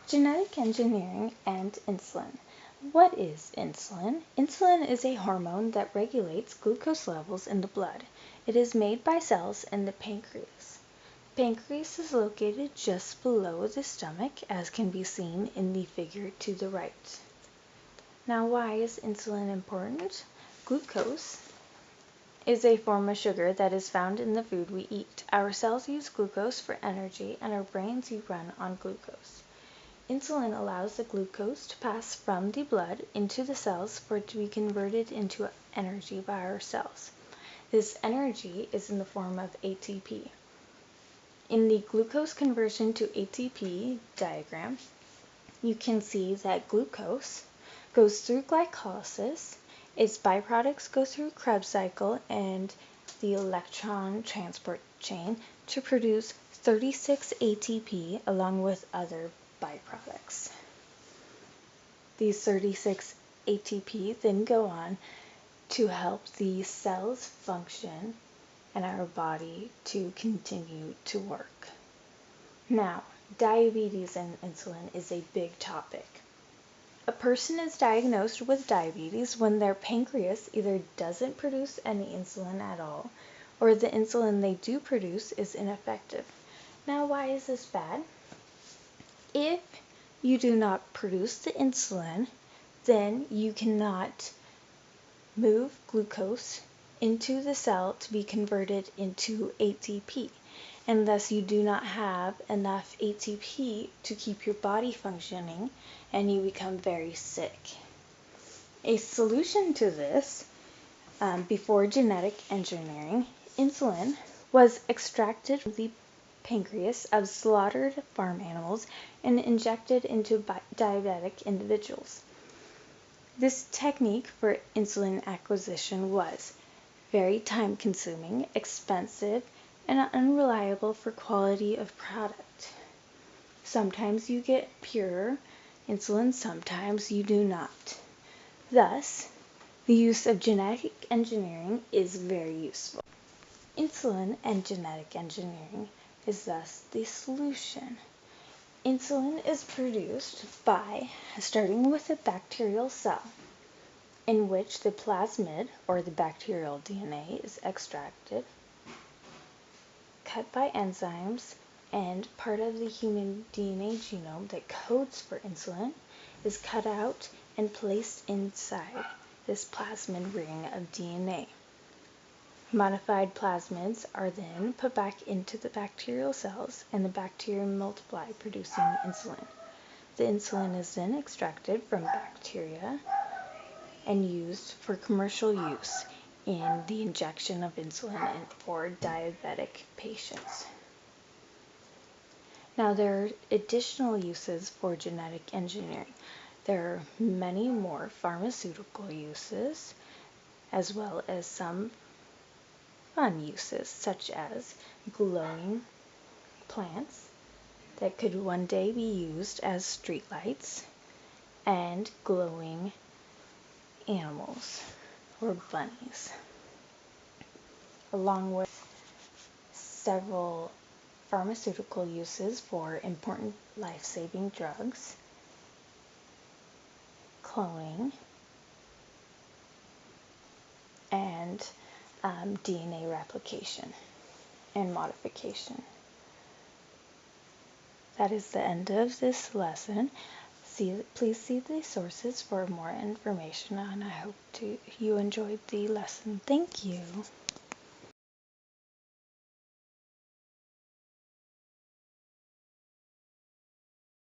Genetic engineering and insulin. What is insulin? Insulin is a hormone that regulates glucose levels in the blood. It is made by cells in the pancreas. Pancreas is located just below the stomach, as can be seen in the figure to the right. Now, why is insulin important? Glucose is a form of sugar that is found in the food we eat. Our cells use glucose for energy, and our brains run on glucose. Insulin allows the glucose to pass from the blood into the cells for it to be converted into energy by our cells. This energy is in the form of ATP. In the glucose conversion to ATP diagram, you can see that glucose goes through glycolysis, its byproducts go through Krebs cycle and the electron transport chain to produce 36 ATP along with other byproducts. These 36 ATP then go on to help the cells function and our body to continue to work. Now, diabetes and insulin is a big topic. A person is diagnosed with diabetes when their pancreas either doesn't produce any insulin at all, or the insulin they do produce is ineffective. Now, why is this bad? If you do not produce the insulin, then you cannot move glucose into the cell to be converted into ATP, and thus you do not have enough ATP to keep your body functioning, and you become very sick. A solution to this, before genetic engineering, insulin was extracted from the pancreas of slaughtered farm animals and injected into diabetic individuals. This technique for insulin acquisition was very time-consuming, expensive, and unreliable for quality of product. Sometimes you get pure insulin, sometimes you do not. Thus, the use of genetic engineering is very useful. Insulin and genetic engineering is thus the solution. Insulin is produced by starting with a bacterial cell in which the plasmid or the bacterial DNA is extracted, cut by enzymes, and part of the human DNA genome that codes for insulin is cut out and placed inside this plasmid ring of DNA. Modified plasmids are then put back into the bacterial cells, and the bacteria multiply, producing insulin. The insulin is then extracted from bacteria and used for commercial use in the injection of insulin for diabetic patients. Now, there are additional uses for genetic engineering. There are many more pharmaceutical uses, as well as some fun uses, such as glowing plants that could one day be used as streetlights, and glowing animals or bunnies, along with several pharmaceutical uses for important life-saving drugs, cloning, and DNA replication and modification. That is the end of this lesson. Please see the sources for more information, and I hope you enjoyed the lesson. Thank you.